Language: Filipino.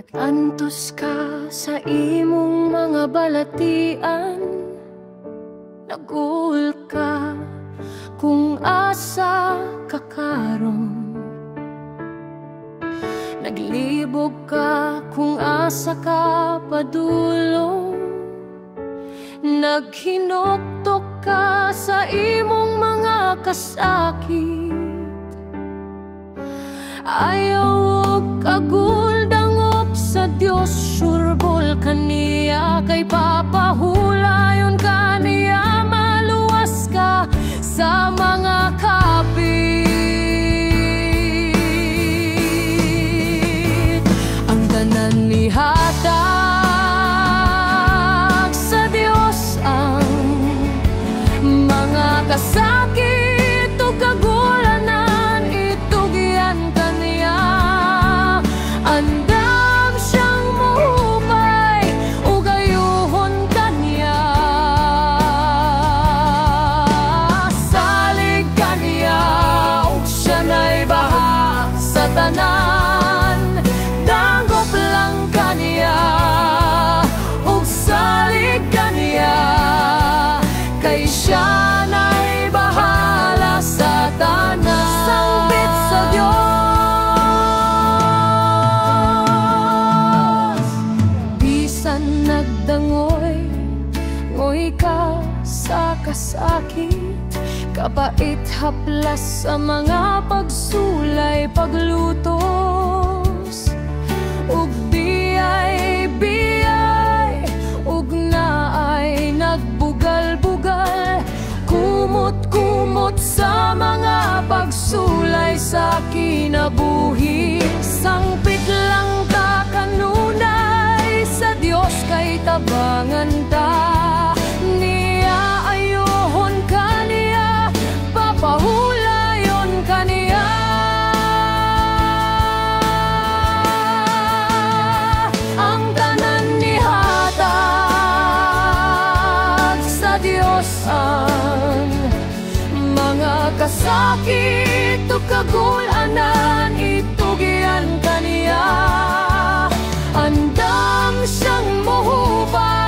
Nag-antos ka sa imong mga balatian, nag-uul ka kung asa kakaron, naglibog ka kung asa ka padulong, naghinuktok ka sa imong mga kasakit. Ayaw kagul dangop sa Dios, surbol kaniya kay papahulayon kaniya, maluwas ka sa mga kapit. Ang tanan ni hatag sa Dios, ang mga kasakit o kagulanan itugyan kaniya. Andam siyang muhupay o gayuhon kaniya, salig kaniya o siya na'y baha sa tanan. Dangop lang kaniya o salig kaniya, kay siya na'y bahala sa tanan. Sangpit sa Diyos, bisan nagdangoy ngoy ka sa kasakit, kabait haplas sa mga pagsulay paglutos, ug biyay ug naay nagbugal-bugal, kumot-kumot sa mga pagsulay sa kinabuhi. Sangpit lang ta kanunay sa Dios, kay tabangan ta niya. Ayohon kaniya, papahulayon kaniya. Ang tanan ni hatag sa Dios, ang mga kasakit o kagulanan itugyan kaniya. Andam siyang muhubay